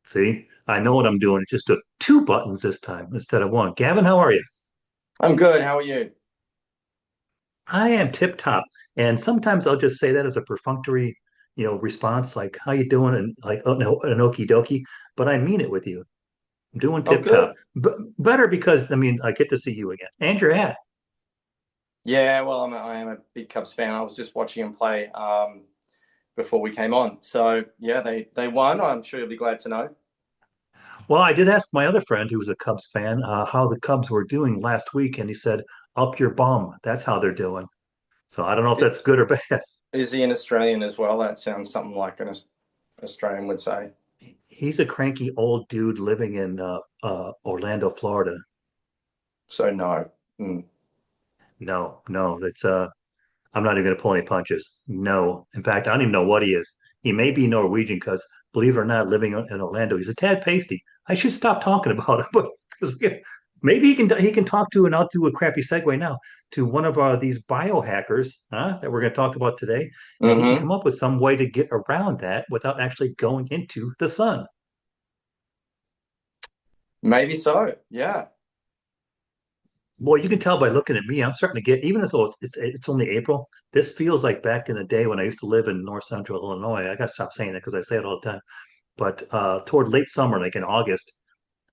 See, I know what I'm doing. It just took two buttons this time instead of one. Gavin, how are you? I'm good. How are you? I am tip top. And sometimes I'll just say that as a perfunctory, response, like "How you doing?" and like "Oh no, an okie dokie," but I mean it with you. I'm doing Oh, tip top. good. But better because I get to see you again and your hat. Yeah, well, I am a big Cubs fan. I was just watching them play before we came on. So yeah, they won. I'm sure you'll be glad to know. Well, I did ask my other friend who was a Cubs fan how the Cubs were doing last week, and he said, "Up your bum." That's how they're doing. So I don't know if I- that's good or bad. Is he an Australian as well? That sounds something like an Australian would say. He's a cranky old dude living in Orlando, Florida. So no. Mm. No, no, that's I'm not even going to pull any punches. No. In fact, I don't even know what he is. He may be Norwegian because, believe it or not, living in Orlando, he's a tad pasty. I should stop talking about him, but because maybe he can talk to, and I'll do a crappy segue now to one of these biohackers that we're going to talk about today, and he can Mm-hmm. come up with some way to get around that without actually going into the sun. Maybe so. Yeah. Boy, you can tell by looking at me. I'm starting to get, even though it's only April. This feels like back in the day when I used to live in North Central Illinois. I got to stop saying it because I say it all the time. But toward late summer, like in August,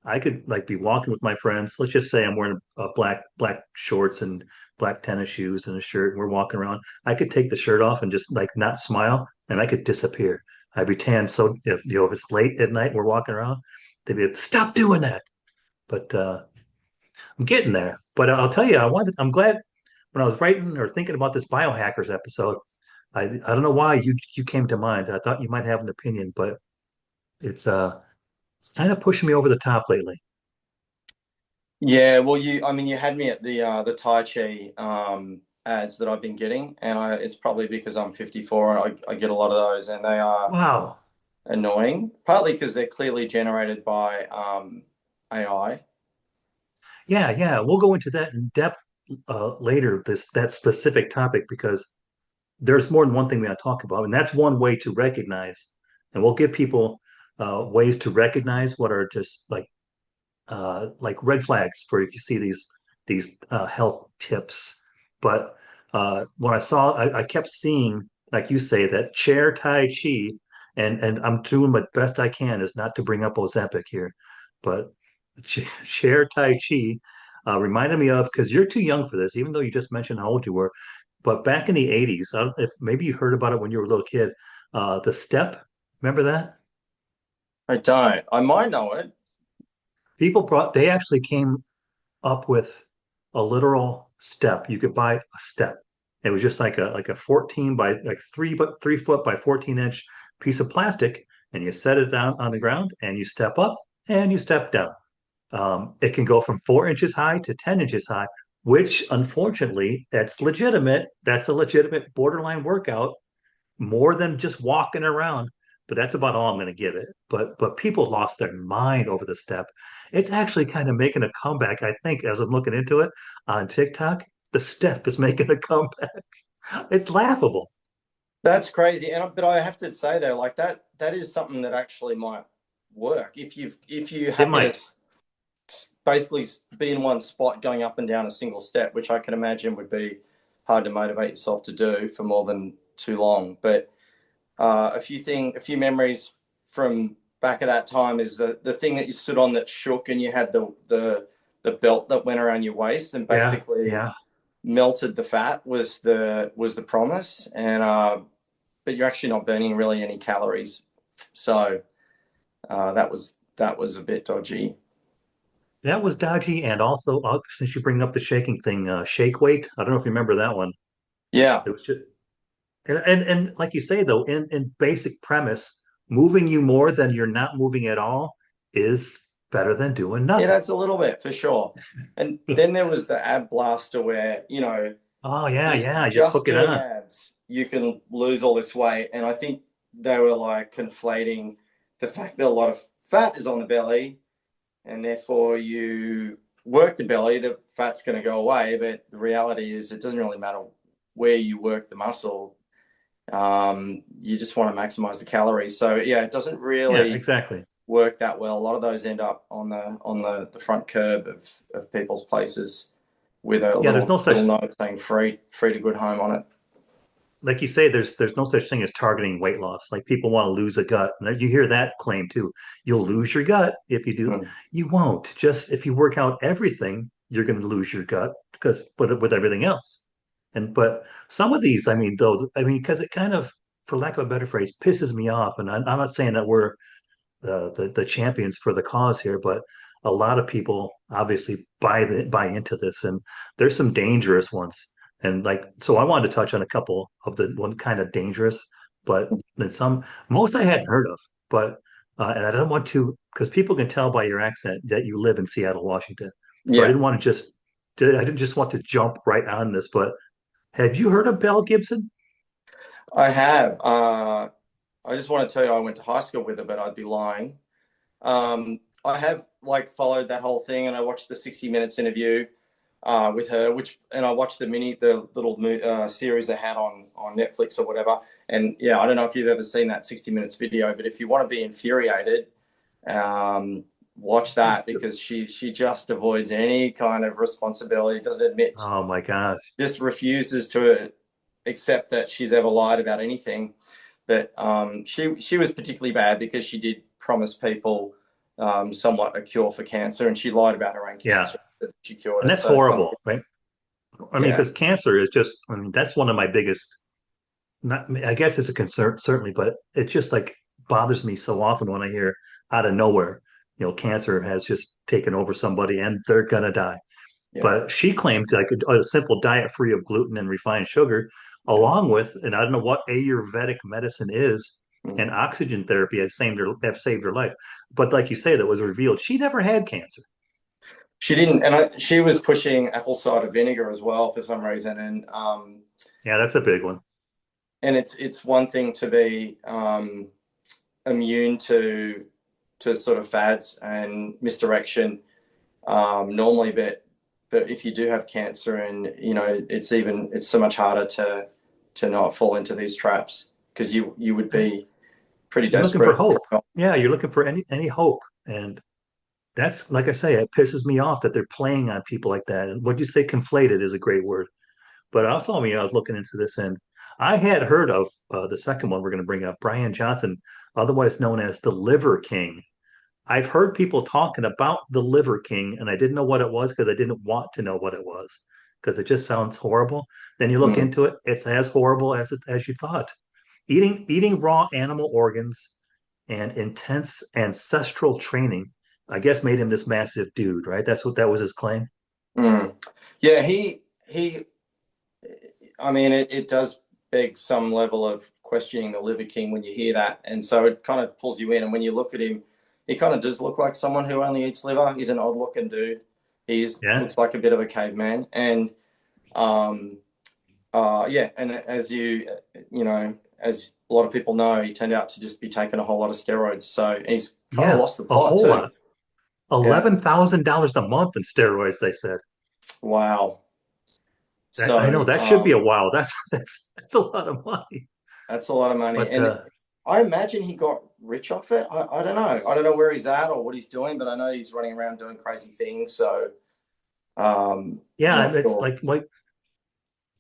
I could like be walking with my friends. Let's just say I'm wearing black shorts and black tennis shoes and a shirt, and we're walking around. I could take the shirt off and just like not smile, and I could disappear. I'd be tan. So if it's late at night, we're walking around, they'd be like, "Stop doing that." But I'm getting there. But I'll tell you, I'm glad when I was writing or thinking about this biohackers episode. I don't know why you came to mind. I thought you might have an opinion, but it's uh it's kind of pushing me over the top lately. Yeah, well, you had me at the Tai Chi ads that I've been getting, and it's probably because I'm 54 and I get a lot of those, and they are Wow. annoying, partly because they're clearly generated by AI. Yeah, yeah. We'll go into that in depth later, that specific topic, because there's more than one thing we want to talk about, and that's one way to recognize. And we'll give people ways to recognize what are just like red flags for if you see these health tips. But when I kept seeing, like you say, that chair Tai Chi, and I'm doing my best I can is not to bring up Ozempic here, but chair Tai Chi reminded me of because you're too young for this, even though you just mentioned how old you were. But back in the 80s, I don't, if maybe you heard about it when you were a little kid, the step, remember that? I don't. I might know it. They actually came up with a literal step. You could buy a step. It was just like a 14 by like 3 foot by 14-inch piece of plastic, and you set it down on the ground, and you step up and you step down. It can go from 4 inches high to 10 inches high, which unfortunately that's legitimate. That's a legitimate borderline workout more than just walking around. But that's about all I'm going to give it. But people lost their mind over the step. It's actually kind of making a comeback. I think as I'm looking into it on TikTok, the step is making a comeback. It's laughable. That's crazy. But I have to say though, like that is something that actually might work if you're It happy to might. basically be in one spot going up and down a single step, which I can imagine would be hard to motivate yourself to do for more than too long. But a few memories from back at that time is the thing that you stood on that shook, and you had the belt that went around your waist and Yeah, basically yeah. melted the fat was the promise, and but you're actually not burning really any calories, so that was a bit dodgy. That was dodgy. And also, since you bring up the shaking thing, shake weight. I don't know if you remember that one. Yeah. It was just, and like you say though, in basic premise, moving you more than you're not moving at all is better than doing Yeah, nothing. that's a little bit for sure. And then there was the ab blaster where, Oh yeah, just yeah. Just just hook it doing on. abs, you can lose all this weight. And I think they were like conflating the fact that a lot of fat is on the belly, and therefore you work the belly, the fat's going to go away. But the reality is, it doesn't really matter where you work the muscle. You just want to maximize the calories. So yeah, it doesn't Yeah, really exactly. work that well. A lot of those end up on the front curb of people's places with a Yeah, there's no such, little note saying free to good home on it. like you say, there's no such thing as targeting weight loss. Like people want to lose a gut. And you hear that claim too. You'll lose your gut if you do. Mm. You won't. Just if you work out everything, you're going to lose your gut because but with everything else. And but some of these, I mean, though, I mean, because it kind of, for lack of a better phrase, pisses me off. And I'm not saying that we're the champions for the cause here, but a lot of people obviously buy into this, and there's some dangerous ones. And like, so I wanted to touch on a couple of the one kind of dangerous, but then some, most I hadn't heard of, but and I don't want to, because people can tell by your accent that you live in Seattle, Washington. So I Yeah, didn't want to just, I didn't just want to jump right on this, but have you heard of Belle Gibson? I have. I just want to tell you, I went to high school with her, but I'd be lying. I have like followed that whole thing, and I watched the 60 Minutes interview with her, and I watched the little series they had on Netflix or whatever. And yeah, I don't know if you've ever seen that 60 Minutes video, but if you want to be infuriated, watch that, because she just avoids any kind of responsibility, doesn't admit, Oh my gosh. just refuses to accept that she's ever lied about anything. But she was particularly bad because she did promise people somewhat a cure for cancer, and she lied about her own Yeah. cancer. She cured And it. that's So horrible, right? I mean, yeah, because cancer is just, I mean, that's one of my biggest, not, I guess it's a concern, certainly, but it just like bothers me so often when I hear out of nowhere, cancer has just taken over somebody and they're gonna die. yeah, But she claimed like a simple diet free of gluten and refined sugar, yeah. along with, and I don't know what Ayurvedic medicine is, Mm. and oxygen therapy have saved her life. But like you say, that was revealed. She never had cancer. She didn't, and she was pushing apple cider vinegar as well for some reason. Yeah, that's a big one. And it's one thing to be immune to sort of fads and misdirection normally, but if you do have cancer, and it's so much harder to not fall into these traps, because you would be pretty You're looking for desperate for hope. Yeah, you're looking for any hope. And that's like I say, it pisses me off that they're playing on people like that. And what you say, conflated is a great word. But also, I mean, I was looking into this, and I had heard of the second one we're going to bring up, Brian Johnson, otherwise known as the Liver King. I've heard people talking about the Liver King, and I didn't know what it was because I didn't want to know what it was because it just sounds horrible. Then you look Mm. into it; it's as horrible as you thought. Eating raw animal organs and intense ancestral training, I guess, made him this massive dude, right? That was his claim. Mm. Yeah, he I mean, it does beg some level of questioning the Liver King when you hear that. And so it kind of pulls you in. And when you look at him, he kind of does look like someone who only eats liver. He's an odd looking dude. Yeah, Looks like a bit of a caveman. And um, yeah, and as a lot of people know, he turned out to just be taking a whole lot of steroids. So he's kind of yeah, lost the a plot whole too. lot. Yeah. $11,000 a month in steroids, they said. Wow. That I know So that should be a wow. That's a lot of money. that's a lot of money. But And I imagine he got rich off it. I don't know. I don't know where he's at or what he's doing, but I know he's running around doing crazy things. So I'm yeah, not it's sure. like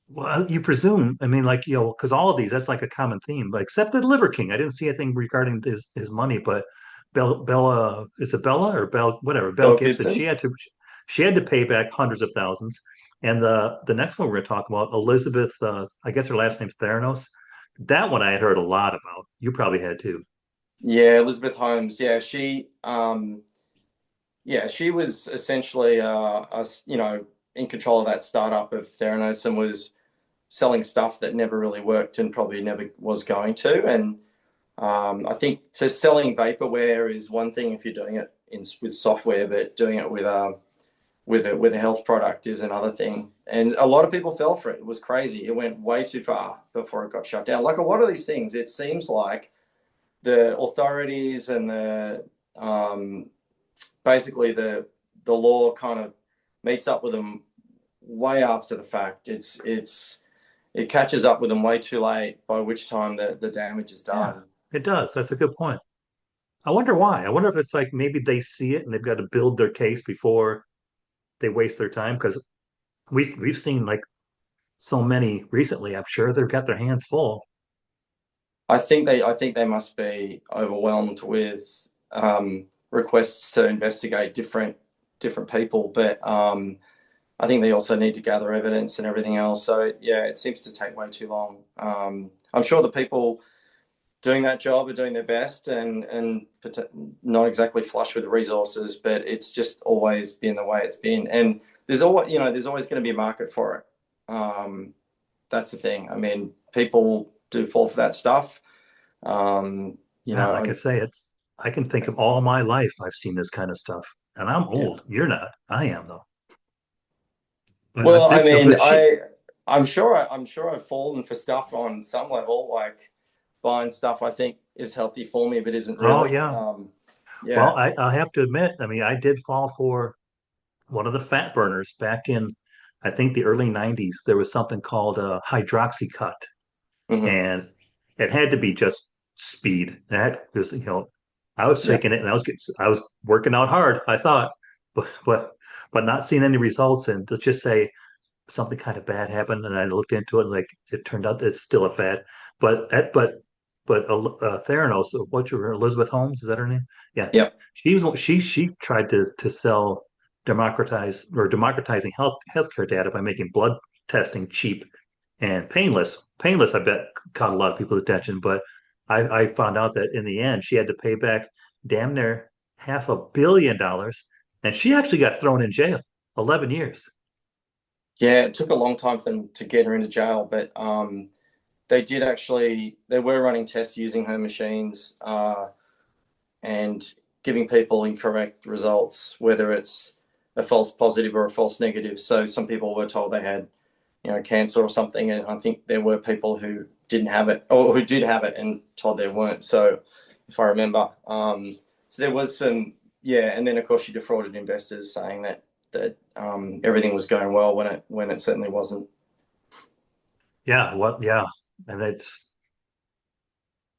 well, you presume. I mean, like because all of these, that's like a common theme. Like, except the Liver King, I didn't see anything regarding his money. But Bella, is it Bella or Bell, whatever? Belle Bill Gibson, Gibson. she had to pay back hundreds of thousands. And the next one we're going to talk about, Elizabeth, I guess her last name's Theranos. That one I had heard a lot about. You probably had too. Yeah, Elizabeth Holmes. Yeah, she was essentially in control of that startup of Theranos, and was selling stuff that never really worked and probably never was going to. And I think selling vaporware is one thing if you're doing it with software, but doing it with a health product is another thing. And a lot of people fell for it. It was crazy. It went way too far before it got shut down. Like a lot of these things, it seems like the authorities and um, basically the law kind of meets up with them way after the fact. It catches up with them way too late, by which time the damage is Yeah, done. it does. That's a good point. I wonder why. I wonder if it's like maybe they see it and they've got to build their case before they waste their time because we've seen like so many recently. I'm sure they've got their hands full. I think they must be overwhelmed with requests to investigate different people, but I think they also need to gather evidence and everything else. So yeah, it seems to take way too long. I'm sure the people doing that job are doing their best and not exactly flush with resources, but it's just always been the way it's been. And there's always going to be a market for it. That's the thing. I mean, people do fall for that stuff. Um, you Yeah, know, like I say, it's I can think of all my life I've seen this kind of stuff. And I'm yeah. old. You're not. I am though. But I Well, I think mean, but she I'm sure I've fallen for stuff on some level, like buying stuff I think is healthy for me, but isn't oh really. yeah. Well, Yeah. I have to admit, I mean, I did fall for one of the fat burners back in I think the early 90s. There was something called hydroxycut. Hmm. And it had to be just speed. That because I was Yeah. taking it and I was working out hard. I thought, but not seeing any results. And let's just say something kind of bad happened, and I looked into it, and like it turned out it's still a fad. But Theranos, what's her Elizabeth Holmes? Is that her name? Yeah, Yeah. she tried to sell democratizing healthcare data by making blood testing cheap and painless. Painless, I bet, caught a lot of people's attention, but I found out that in the end, she had to pay back damn near $500 million, and she actually got thrown in jail, 11 years. Yeah. It took a long time for them to get her into jail, but they were running tests using her machines and giving people incorrect results, whether it's a false positive or a false negative. So some people were told they had, cancer or something, and I think there were people who didn't have it or who did have it and told they weren't. So if I remember, so there was some, yeah, and then of course she defrauded investors, saying that everything was going well when it certainly wasn't. Yeah, well, yeah, and it's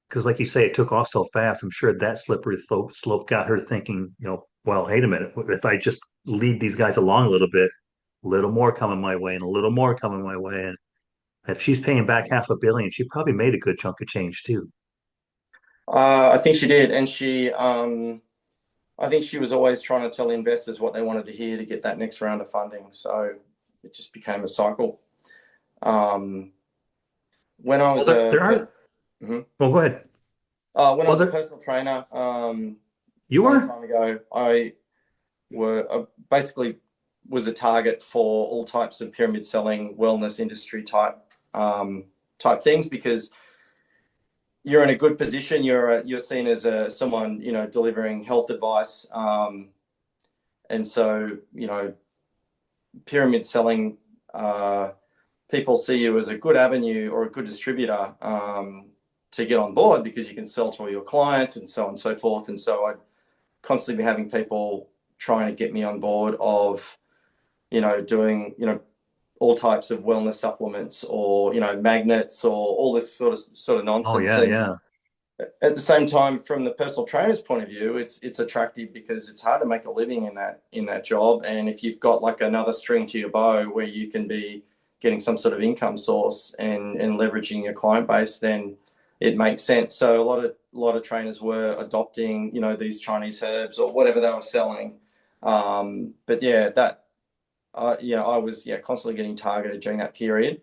because, like you say, it took off so fast. I'm sure that slippery slope got her thinking, well, wait a minute, if I just lead these guys along a little more coming my way, and a little more coming my way, and if she's paying back $500 million, she probably made a good chunk of change too. I think she did, and I think she was always trying to tell investors what they wanted to hear to get that next round of funding. So it just became a cycle. Um, when I Well, was there a are. Mhm. Well, go ahead. When I Well, was a there personal trainer, you long were. time ago, I were basically was a target for all types of pyramid selling, wellness industry type things, because you're in a good position. You're seen as someone delivering health advice, and so pyramid selling. People see you as a good avenue or a good distributor to get on board, because you can sell to all your clients and so on and so forth. And so I'd constantly be having people trying to get me on board of, doing, all types of wellness supplements, or, magnets, or all this sort of Oh nonsense. yeah, And yeah. at the same time, from the personal trainer's point of view, it's attractive because it's hard to make a living in that job. And if you've got like another string to your bow where you can be getting some sort of income source and leveraging your client base, then it makes sense. So a lot of trainers were adopting, these Chinese herbs or whatever they were selling. But yeah, I was constantly getting targeted during that period.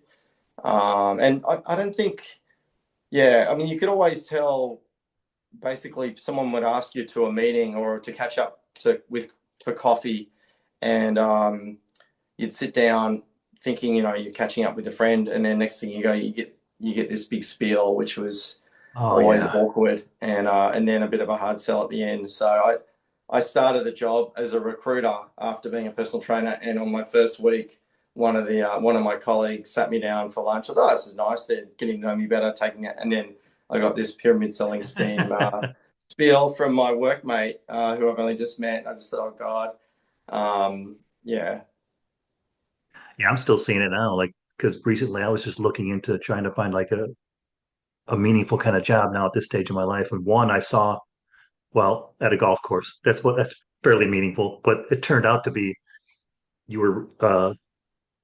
And I don't think, yeah, I mean, you could always tell. Basically, someone would ask you to a meeting or to catch up for coffee, and you'd sit down thinking you're catching up with a friend, and then next thing you get this big spiel, which was Oh always yeah. awkward, and then a bit of a hard sell at the end. So I started a job as a recruiter after being a personal trainer, and on my first week, one of my colleagues sat me down for lunch. I thought, oh, this is nice. They're getting to know me better, taking it, and then I got this pyramid selling scheme spiel from my workmate who I've only just met. I just thought, oh God, yeah, Yeah, I'm still seeing it now. Like, because recently I was just looking into trying to find like a meaningful kind of job now at this stage of my life. And one, I saw Well, at a golf course. That's fairly meaningful. But it turned out to be you were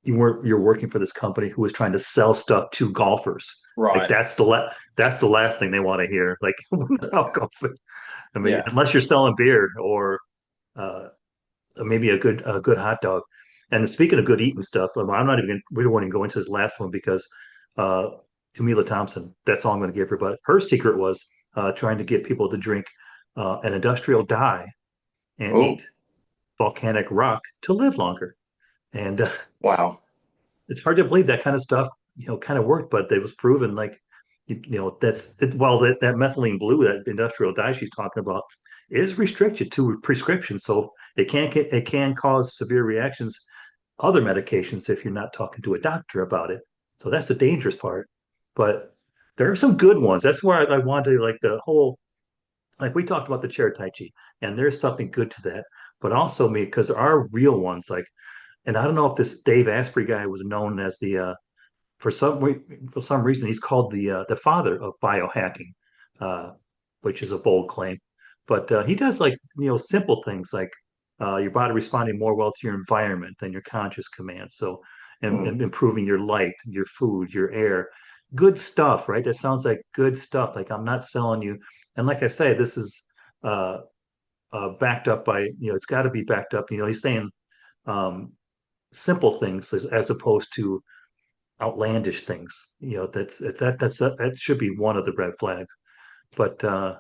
you're working for this company who was trying to sell stuff to golfers. Like Right. that's the last thing they want to hear. Like when they're out golfing. I mean, Yeah. unless you're selling beer or uh, maybe a good hot dog. And speaking of good eating stuff, I'm not even we don't want to go into this last one because uh, Camila Thompson. That's all I'm going to give her. But her secret was trying to get people to drink an industrial dye and Oh, eat volcanic rock to live longer. And wow. it's hard to believe that kind of stuff, kind of worked, but it was proven like, that's it, well, that methylene blue, that industrial dye she's talking about, is restricted to prescription, so it can cause severe reactions, other medications if you're not talking to a doctor about it. So that's the dangerous part. But there are some good ones. That's where I wanted to, like the whole, like we talked about the chair tai chi, and there's something good to that. But also me, because there are real ones like, and I don't know if this Dave Asprey guy was known as the for for some reason he's called the father of biohacking, uh, which is a bold claim. But he does like simple things like your body responding more well to your environment than your conscious commands. So Mm. and improving your light, your food, your air, good stuff, right? That sounds like good stuff. Like I'm not selling you, and like I say, this is uh, backed up by it's got to be backed up. He's saying um, simple things as opposed to outlandish things. That should be one of the red flags. But I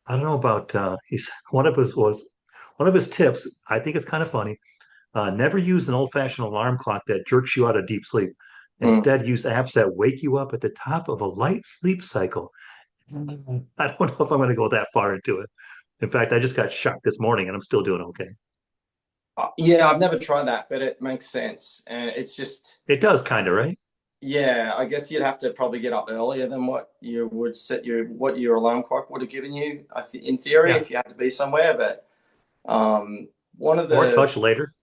don't know about he's one of his tips. I think it's kind of funny. Never use an old-fashioned alarm clock that jerks you out of deep sleep. Mm. Instead, use apps that wake you up at the top of a light sleep cycle. I don't know if I'm going to go that far into it. In fact, I just got shocked this morning and I'm still doing okay. Yeah, I've never tried that, but it makes sense. And it's just, It does kind of, right? yeah, I guess you'd have to probably get up earlier than what you would set what your alarm clock would have given you, in theory, Yeah. if you had to be somewhere. But um, one of Or the, touch later.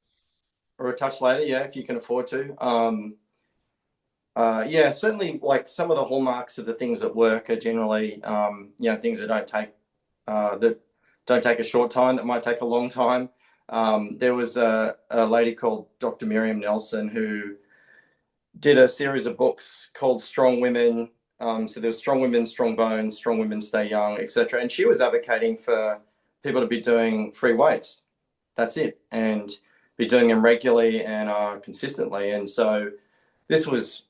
or a touch later, yeah, if you can afford to. Yeah, certainly like some of the hallmarks of the things that work are generally, things that don't take a short time, that might take a long time. There was a lady called Dr. Miriam Nelson who did a series of books called Strong Women. So there was Strong Women, Strong Bones, Strong Women Stay Young, etc. And she was advocating for people to be doing free weights. That's it, and be doing them regularly and consistently. And so this was,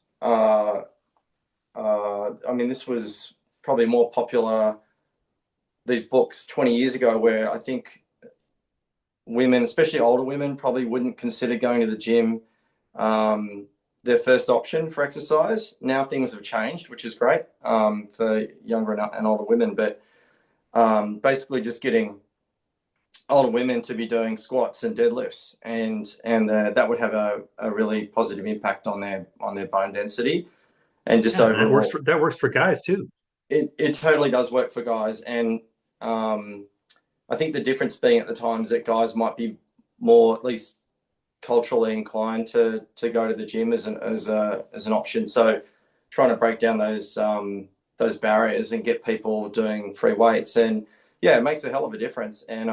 this was probably more popular, these books 20 years ago, where I think women, especially older women, probably wouldn't consider going to the gym their first option for exercise. Now things have changed, which is great for younger and older women. But basically, just getting older women to be doing squats and deadlifts, and that would have a really positive impact on their bone density and just Yeah, and overall. that works for guys too. It totally does work for guys, and um, I think the difference being at the times that guys might be more, at least culturally inclined to go to the gym as an option. So trying to break down those barriers and get people doing free weights, and yeah, it makes a hell of a difference. And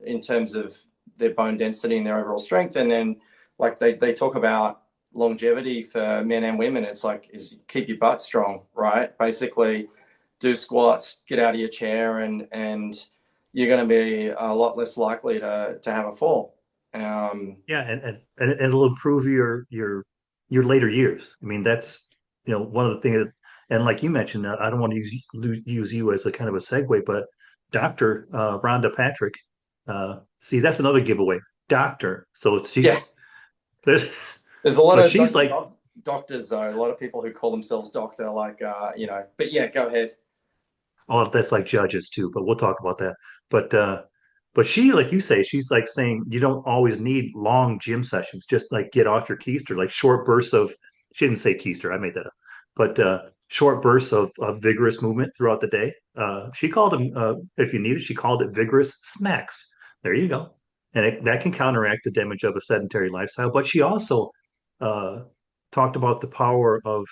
in terms of their bone density and their overall strength, and then like they talk about longevity for men and women, it's like is keep your butt strong, right? Basically, do squats, get out of your chair, and you're going to be a lot less likely to have a fall. Yeah, and it'll improve your later years. I mean, that's one of the things. And like you mentioned, I don't want to use you as a kind of a segue, but Dr. Rhonda Patrick, see, that's another giveaway. Doctor, so Yeah, she's there's, there's a lot but of she's like, doctors though. A lot of people who call themselves doctor, like But yeah, go ahead. oh, that's like judges too, but we'll talk about that. But but she, like you say, she's like saying you don't always need long gym sessions. Just like get off your keister, like short bursts of. She didn't say keister, I made that up. But short bursts of vigorous movement throughout the day. She called them, if you need it, she called it vigorous snacks. There you go, and that can counteract the damage of a sedentary lifestyle. But she also uh, talked about the power of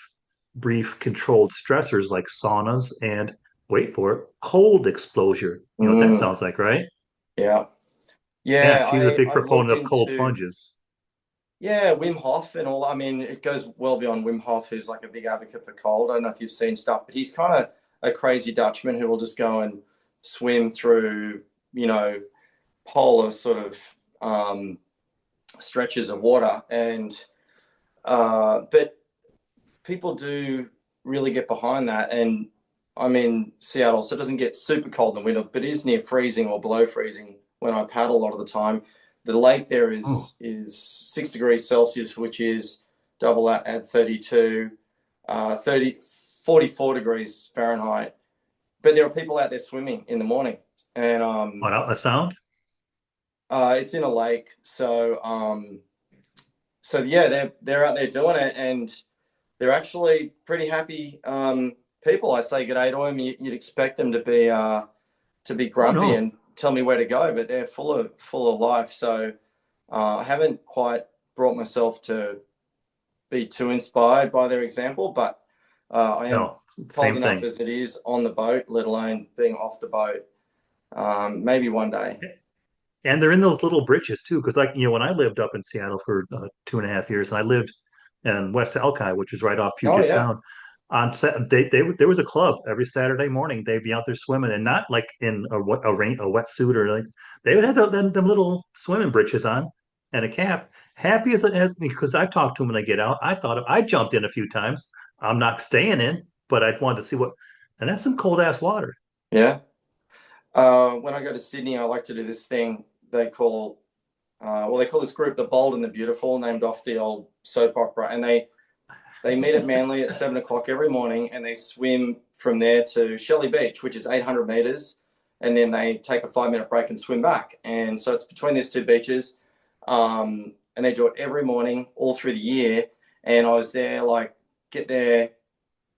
brief controlled stressors like saunas and wait for it, cold exposure. You know what that Mm, sounds like, right? yeah. Yeah, Yeah, she's a big I've looked proponent of cold into, plunges. yeah, Wim Hof and all. I mean, it goes well beyond Wim Hof, who's like a big advocate for cold. I don't know if you've seen stuff, but he's kind of a crazy Dutchman who will just go and swim through, you know, polar sort of stretches of water. And but people do really get behind that. And I'm in Seattle, so it doesn't get super cold in the winter, but it is near freezing or below freezing when I paddle a lot of the time. The lake there Oh, is 6 degrees Celsius, which is double that, add 32, 30, 44 degrees Fahrenheit. But there are people out there swimming in the morning, and what a sound? it's in a lake. So yeah, they're out there doing it, and they're actually pretty happy people. I say good day to them. You'd expect them to be Oh grumpy no, and tell me where to go, but they're full of life. So I haven't quite brought myself to be too inspired by their example, but I am no, cold same enough thing. as it is on the boat, let alone being off the boat. Maybe one day. And they're in those little bridges too, because like when I lived up in Seattle for 2.5 years, and I lived in West Alki, which is right off Oh Puget yeah, Sound. There was a club every Saturday morning. They'd be out there swimming, and not like in a wetsuit or like they would have them little swimming breeches on and a cap. Happy as because I talked to them when I get out. I jumped in a few times. I'm not staying in, but I wanted to see what, and that's some cold ass water. yeah. When I go to Sydney, I like to do this thing they call they call this group the Bold and the Beautiful, named off the old soap opera, and they meet at Manly at 7 o'clock every morning, and they swim from there to Shelley Beach, which is 800 meters, and then they take a 5 minute break and swim back. And so it's between these two beaches, and they do it every morning all through the year. And I was there, like, get there,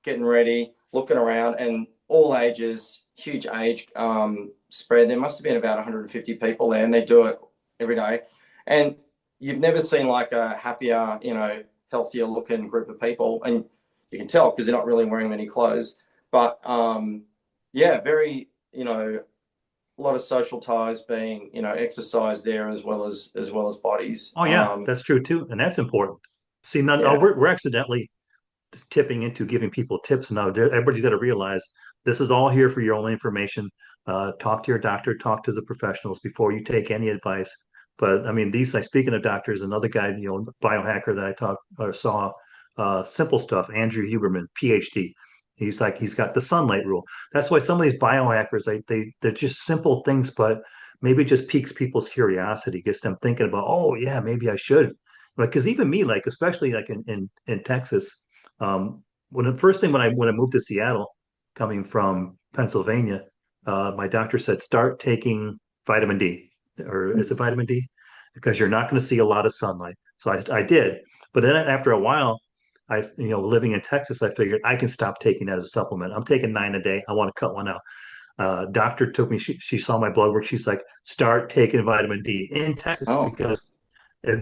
getting ready, looking around, and all ages, huge age spread. There must have been about 150 people there, and they do it every day. And you've never seen like a happier, healthier looking group of people, and you can tell because they're not really wearing many clothes. But yeah, very, a lot of social ties being, exercise there as well as bodies. Oh yeah, that's true too, and that's important. See, no, Yeah. we're accidentally tipping into giving people tips now. Everybody's got to realize this is all here for your own information. Talk to your doctor, talk to the professionals before you take any advice. But I mean, like speaking of doctors, another guy, biohacker that I talked or saw, simple stuff. Andrew Huberman, PhD. He's got the sunlight rule. That's why some of these biohackers, they're just simple things, but maybe it just piques people's curiosity, gets them thinking about, oh yeah, maybe I should. Like, because even me, like especially like in Texas, when the first thing when I moved to Seattle, coming from Pennsylvania, my doctor said start taking vitamin D, or is it vitamin D? Because you're not going to see a lot of sunlight. So I did, but then after a while, living in Texas, I figured I can stop taking that as a supplement. I'm taking 9 a day. I want to cut one out. Doctor took me. She saw my blood work. She's like, start taking vitamin D in Texas Oh, because a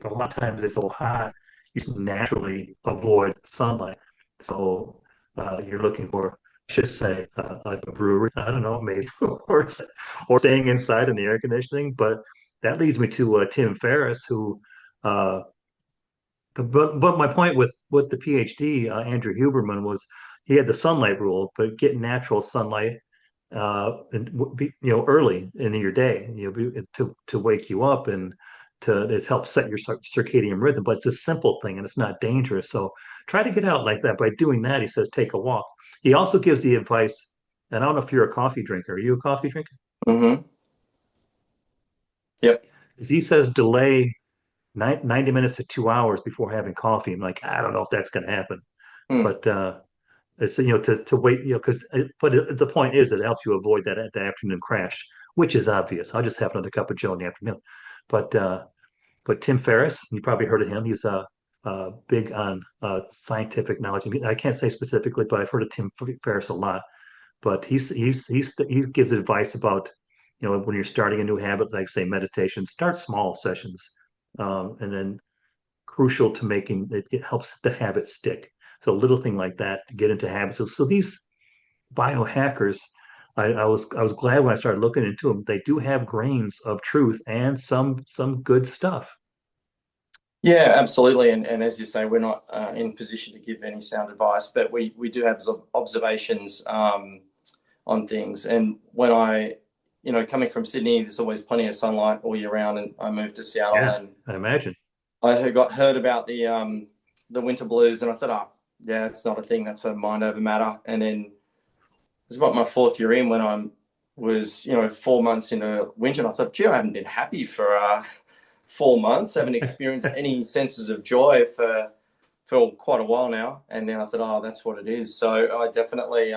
lot of times it's so hot, you naturally avoid sunlight. So you're looking for, just say, like a brewery. I don't know, maybe, or staying inside in the air conditioning. But that leads me to Tim Ferriss, who. Uh, but my point with the PhD, Andrew Huberman, was he had the sunlight rule, but get natural sunlight early in your day, to wake you up and it helps set your circadian rhythm. But it's a simple thing and it's not dangerous. So try to get out like that. By doing that, he says take a walk. He also gives the advice, and I don't know if you're a coffee drinker. Are you a coffee drinker? mm-hmm. Yep. Because he says delay 90 minutes to 2 hours before having coffee. I'm like, I don't know if that's going to happen, Mm. but it's to wait, because the point is it helps you avoid that afternoon crash, which is obvious. I'll just have another cup of Joe in the afternoon. But Tim Ferriss, you probably heard of him. He's big on scientific knowledge. I mean, I can't say specifically, but I've heard of Tim Ferriss a lot. But he gives advice about when you're starting a new habit, like say meditation, start small sessions, and then crucial to making it helps the habit stick. So a little thing like that to get into habits. So these biohackers, I was glad when I started looking into them. They do have grains of truth and some good stuff. Yeah, absolutely. And as you say, we're not in position to give any sound advice, but we do have observations on things. And when coming from Sydney, there's always plenty of sunlight all year round. And I moved to Seattle, Yeah, and I imagine. I got heard about the winter blues, and I thought, oh, yeah, it's not a thing. That's a mind over matter. And then it was about my fourth year in when I was 4 months into winter, and I thought, gee, I haven't been happy for 4 months. Haven't experienced any senses of joy for quite a while now. And then I thought, oh, that's what it is. So I definitely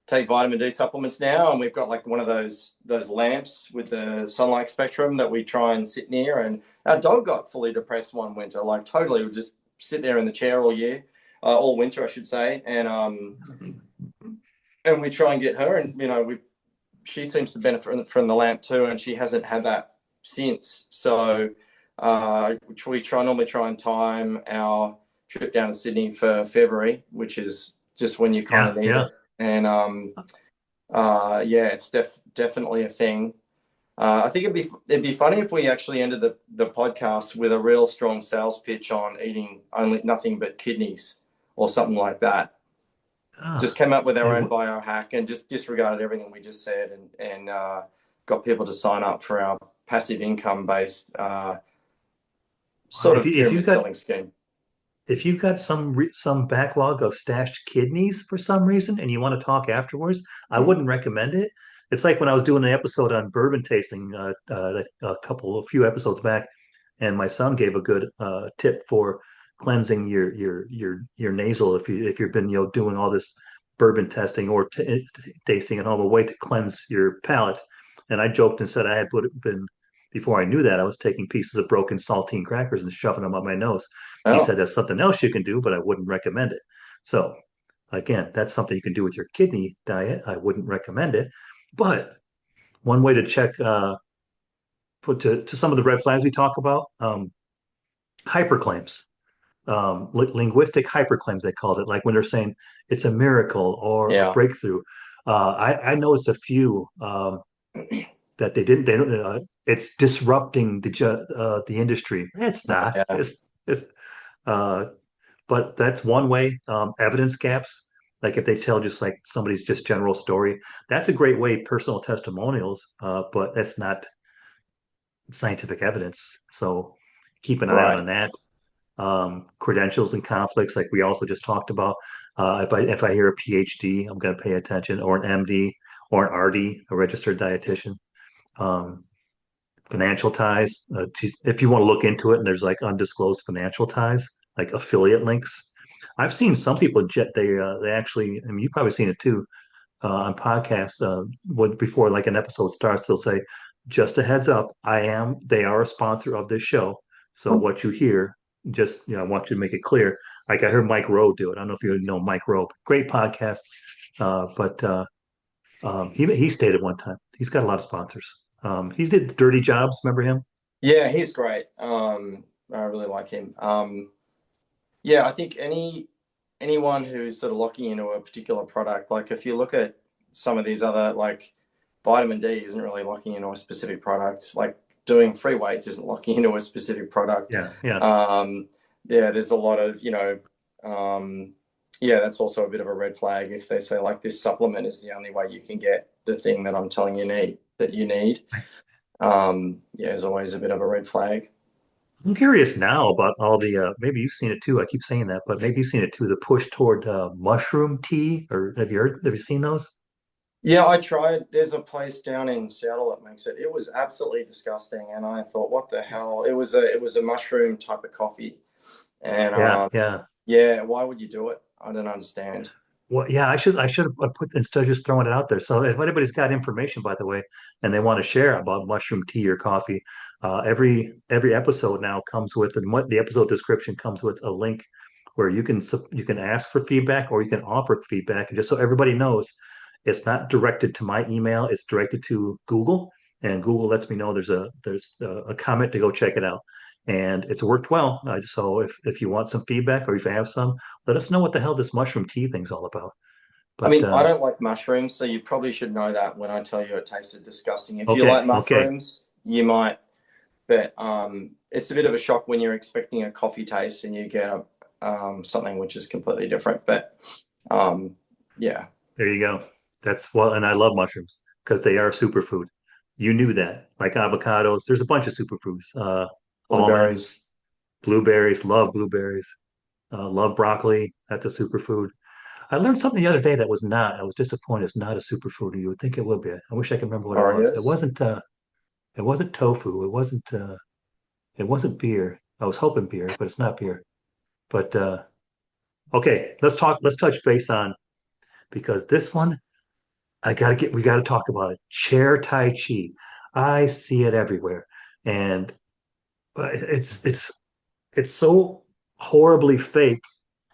take vitamin D supplements now, and we've got like one of those lamps with the sunlight spectrum that we try and sit near. And our dog got fully depressed one winter, like totally would just sit there in the chair all year, all winter, I should say. And we try and get her, and she seems to benefit from the lamp too, and she hasn't had that since. So which we normally try and time our trip down to Sydney for February, which is just when you kind of Yeah, need yeah. it. And yeah, it's definitely a thing. I think it'd be funny if we actually ended the podcast with a real strong sales pitch on eating only nothing but kidneys or something like that. Just Ah, came up with our it own w- biohack and just disregarded everything we just said, and got people to sign up for our passive income based sort if of you've pyramid got selling scheme. some backlog of stashed kidneys for some reason and you want to talk afterwards, I Mm. wouldn't recommend it. It's like when I was doing an episode on bourbon tasting a few episodes back, and my son gave a good tip for cleansing your nasal if you've been doing all this bourbon testing or tasting and all the way to cleanse your palate. And I joked and said I had been before I knew that I was taking pieces of broken saltine crackers and shoving them up my nose. He Oh, said that's something else you can do, but I wouldn't recommend it. So again, that's something you can do with your kidney diet. I wouldn't recommend it, but one way to check put to some of the red flags we talk about, hyperclaims, linguistic hyperclaims they called it, like when they're saying it's a miracle or a yeah, breakthrough. I noticed a few that they don't. It's disrupting the industry. It's not. yeah, It's uh, but that's one way. Evidence gaps, like if they tell just like somebody's just general story, that's a great way. Personal testimonials, but that's not scientific evidence. So keep an eye out right, on that. Credentials and conflicts, like we also just talked about. If I hear a PhD, I'm going to pay attention, or an MD, or an RD, a registered dietitian. Um, Financial ties. If you want to look into it, and there's like undisclosed financial ties, like affiliate links. I've seen some people they actually, I mean, you've probably seen it too on podcasts. Before like an episode starts, they'll say, "Just a heads up, they are a sponsor of this show. So what you hear, just I want you to make it clear." Like I heard Mike Rowe do it. I don't know if you know Mike Rowe, great podcast, but he stated one time he's got a lot of sponsors. He did Dirty Jobs. Remember him? yeah, he's great. I really like him. Yeah, I think anyone who's sort of locking into a particular product, like if you look at some of these other, like vitamin D isn't really locking into a specific product. Like doing free weights isn't locking into a specific product. Yeah, yeah. Um, yeah, there's a lot of, yeah, that's also a bit of a red flag if they say like this supplement is the only way you can get the thing that I'm telling you need. Yeah, there's always a bit of a red flag. I'm curious now about all the maybe you've seen it too. I keep saying that, but maybe you've seen it too. The push toward mushroom tea, or have you seen those? Yeah, I tried. There's a place down in Seattle that makes it. It was absolutely disgusting, and I thought, what the hell? It was a mushroom type of coffee, and Yeah, yeah. yeah, why would you do it? I don't understand. Well, yeah, I should have put instead of just throwing it out there. So if anybody's got information, by the way, and they want to share about mushroom tea or coffee, every episode now comes with, and what the episode description comes with a link where you can ask for feedback or you can offer feedback. And just so everybody knows, it's not directed to my email; it's directed to Google, and Google lets me know there's a comment to go check it out, and it's worked well. So if you want some feedback or if you have some, let us know what the hell this mushroom tea thing's all about. I But mean, I don't like mushrooms, so you probably should know that when I tell you it tasted disgusting. If you like okay, okay. mushrooms, you might, but it's a bit of a shock when you're expecting a coffee taste and you get something which is completely different. But um, yeah, There you go. That's well, and I love mushrooms because they are a superfood. You knew that. Like avocados, there's a bunch of superfoods. blueberries. Almonds, blueberries, love blueberries. Love broccoli. That's a superfood. I learned something the other day that was not. I was disappointed. It's not a superfood. You would think it would be. I wish I could remember what it was. It Oreos. wasn't. It wasn't tofu. It wasn't. It wasn't beer. I was hoping beer, but it's not beer. But okay, let's talk. Let's touch base on because this one I gotta get. We gotta talk about it. Chair Tai Chi. I see it everywhere, and it's so horribly fake.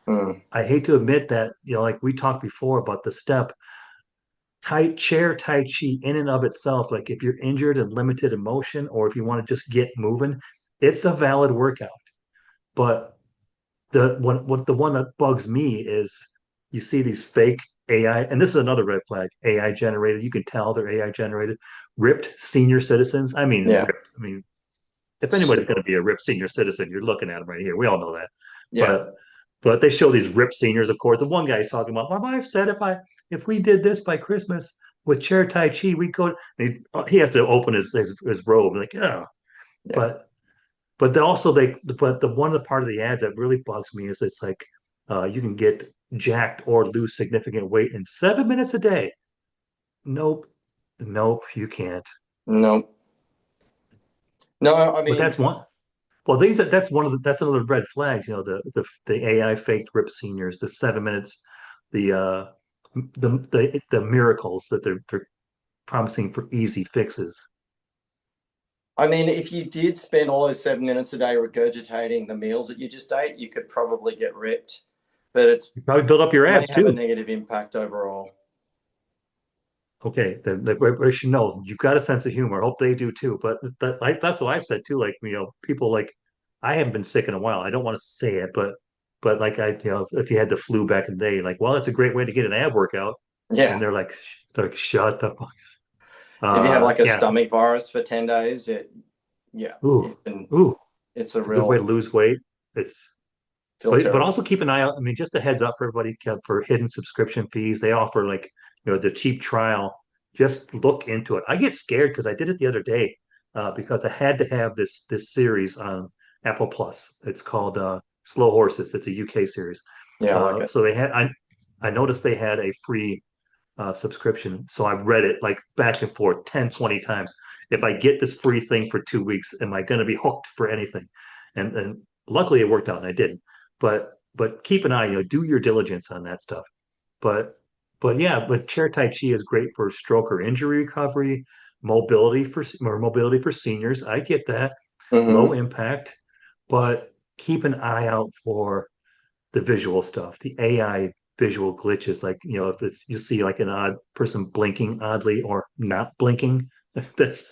Mm, I hate to admit that, like we talked before about the step, chair Tai Chi in and of itself, like if you're injured and limited in motion, or if you want to just get moving, it's a valid workout. But the one that bugs me is you see these fake AI, and this is another red flag, AI generated. You can tell they're AI generated, ripped senior citizens. I mean, yeah, ripped. I mean, if anybody's going super. to be a ripped senior citizen, you're looking at them right here. We all know that. Yeah, But they show these ripped seniors, of course. The one guy's talking about, my wife said if we did this by Christmas with chair Tai Chi, we go. He has to open his robe, like, yeah. yeah. But then also but the one of the part of the ads that really bugs me is it's like you can get jacked or lose significant weight in 7 minutes a day. Nope, nope, you can't. No, no. I But mean, that's one. Well, that's another red flags. The AI faked rip seniors, the 7 minutes, the the miracles that they're promising for easy fixes. if you did spend all those 7 minutes a day regurgitating the meals that you just ate, you could probably get ripped, but it You probably build up your may abs have a too. negative impact overall. Okay, the should know you've got a sense of humor. I hope they do too. But that's what I said too. Like, people like I haven't been sick in a while. I don't want to say it, but like if you had the flu back in the day, like, well, that's a great way to get an ab workout. And Yeah. they're like, shut the fuck. If you have like a Yeah. stomach virus for 10 days, yeah, Ooh, ooh, it's a it's a good way to real lose weight. It's feel but terrible. also keep an eye out. I mean, just a heads up for everybody, for hidden subscription fees. They offer, like, the cheap trial. Just look into it. I get scared because I did it the other day, because I had to have this series on Apple Plus. It's called Slow Horses. It's a UK series. Yeah, I like it. So I noticed they had a free subscription. So I read it like back and forth 10, 20 times. If I get this free thing for 2 weeks, am I going to be hooked for anything? And luckily it worked out and I didn't. But keep an eye, do your diligence on that stuff. But yeah, but chair tai chi is great for stroke or injury recovery, mobility for seniors. I get that. Low Hmm. impact, but keep an eye out for the visual stuff, the AI visual glitches, like, if it's you see like an odd person blinking oddly or not blinking, that's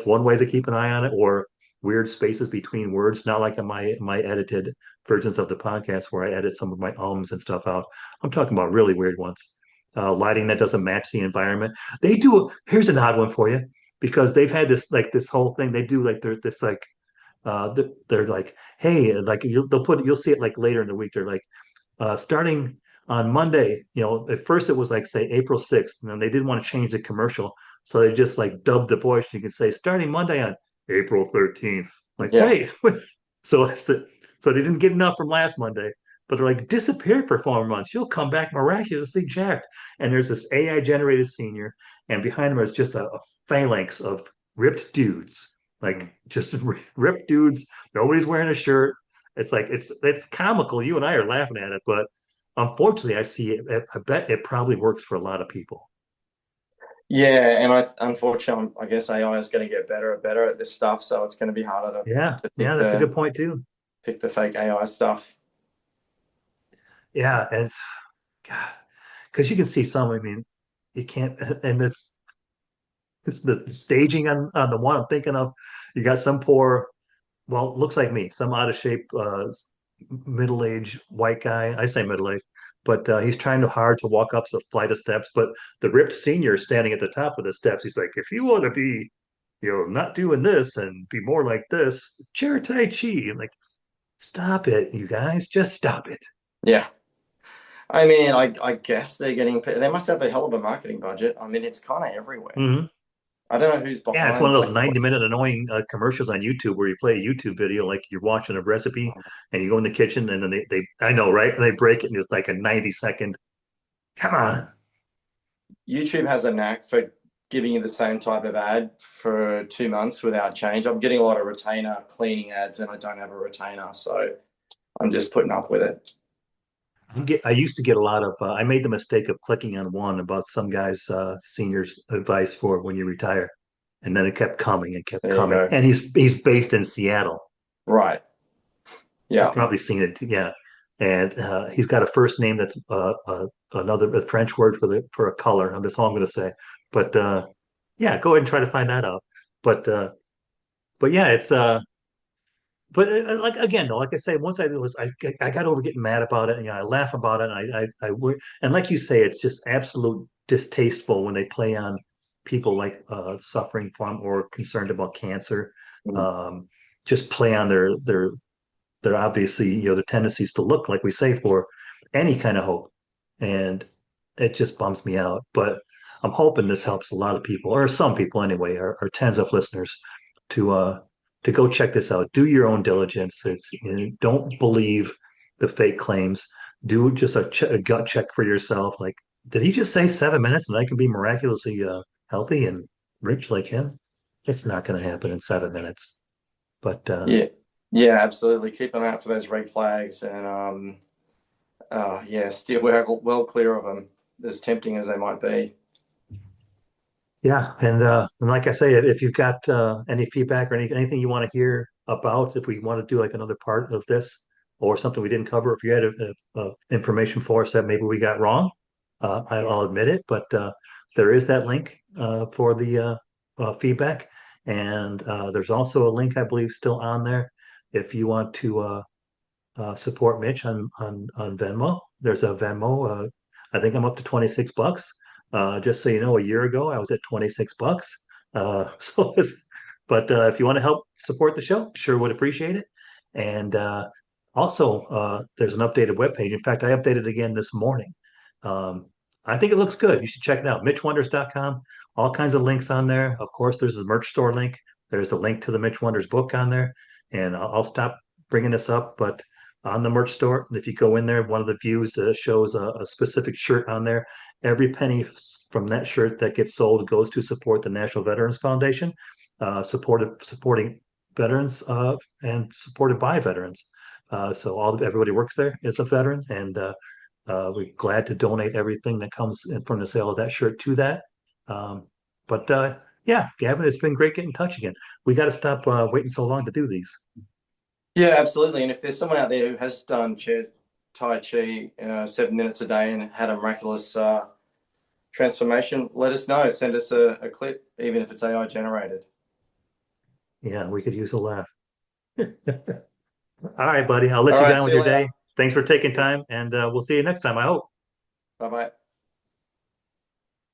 one way to keep an eye on it, or weird spaces between words, not like in my edited versions of the podcast where I edit some of my ums and stuff out. I'm talking about really weird ones. Lighting that doesn't match the environment. Here's an odd one for you, because they've had this whole thing. They do like this like they're like, hey, like you'll see it like later in the week. They're like, starting on Monday, at first it was like, say, April 6th, and then they didn't want to change the commercial. So they just like dubbed the voice. You can say starting Monday on April 13th. Like, Yeah. wait, so so they didn't get enough from last Monday, but they're like, disappeared for 4 months. You'll come back miraculously jacked. And there's this AI generated senior, and behind them is just a phalanx of ripped dudes, Mm. like just ripped dudes. Nobody's wearing a shirt. It's like it's comical. You and I are laughing at it, but unfortunately, I see it. I bet it probably works for a lot of people. Yeah, and unfortunately, I guess AI is going to get better and better at this stuff, so it's going to be harder Yeah, to yeah, that's a good point too. pick the fake AI stuff. Yeah, and it's God, because you can see some. I mean, you can't, and it's the staging on the one I'm thinking of. You got some poor, well, looks like me, some out of shape, middle-aged white guy. I say middle-aged, but he's trying hard to walk up a flight of steps. But the ripped senior is standing at the top of the steps. He's like, if you want to be, not doing this and be more like this, chair tai chi. I'm like, stop it, you guys, just stop it. Yeah. I mean, I guess they're getting, they must have a hell of a marketing budget. I mean, it's kind of everywhere. Hmm. I don't know who's Yeah, it's one behind, of those like, 90-minute annoying commercials on YouTube where you play a YouTube video like you're watching a recipe and you go in the kitchen and then they I know, right? And they break it and it's like a 90-second. Come on. YouTube has a knack for giving you the same type of ad for 2 months without change. I'm getting a lot of retainer cleaning ads and I don't have a retainer, so I'm just putting up with it. I used to get a lot of I made the mistake of clicking on one about some guy's senior's advice for when you retire. And then it kept coming and kept There you coming. go. And he's based in Seattle. Right. You've Yeah. probably seen it, yeah. And he's got a first name that's another a French word for a color. That's all I'm going to say. But yeah, go ahead and try to find that out. But yeah, it's but like again though, like I say, once I got over getting mad about it. I laugh about it. And and like you say, it's just absolute distasteful when they play on people like suffering from or concerned about cancer. Mm. Um, just play on their obviously, their tendencies to look like we say for any kind of hope. And it just bums me out. But I'm hoping this helps a lot of people, or some people anyway, or tens of listeners to to go check this out. Do your own diligence. Don't believe the fake claims. Do just a gut check for yourself. Like, did he just say 7 minutes and I can be miraculously healthy and rich like him? It's not going to happen in 7 minutes. But Yeah. Yeah, absolutely. Keep an eye out for those red flags and yeah, steer well clear of them, as tempting as they might be. yeah, and like I say, if you've got any feedback or anything you want to hear about, if we want to do like another part of this or something we didn't cover, if you had information for us that maybe we got wrong, I'll admit it. But there is that link for the feedback, and there's also a link I believe still on there if you want to support Mitch on Venmo. There's a Venmo. I think I'm up to $26. Just so you know, a year ago I was at $26. So, but if you want to help support the show, sure would appreciate it. And also, there's an updated webpage. In fact, I updated it again this morning. Um, I think it looks good. You should check it out. MitchWonders.com. All kinds of links on there. Of course, there's a merch store link. There's the link to the Mitch Wonders book on there. And I'll stop bringing this up, but on the merch store. If you go in there, one of the views shows a specific shirt on there. Every penny from that shirt that gets sold goes to support the National Veterans Foundation, supporting veterans and supported by veterans. So everybody works there is a veteran, and we're glad to donate everything that comes in from the sale of that shirt to that. Um, but yeah, Gavin, it's been great getting in touch again. We got to stop waiting so long to do these. Yeah, absolutely. And if there's someone out there who has done chair Tai Chi 7 minutes a day and had a miraculous transformation, let us know. Send us a clip, even if it's AI generated. Yeah, we could use a laugh. All right, buddy. I'll let All you get right, on with see you your later. day. Thanks for taking time, and we'll see you next time, I hope. Bye bye.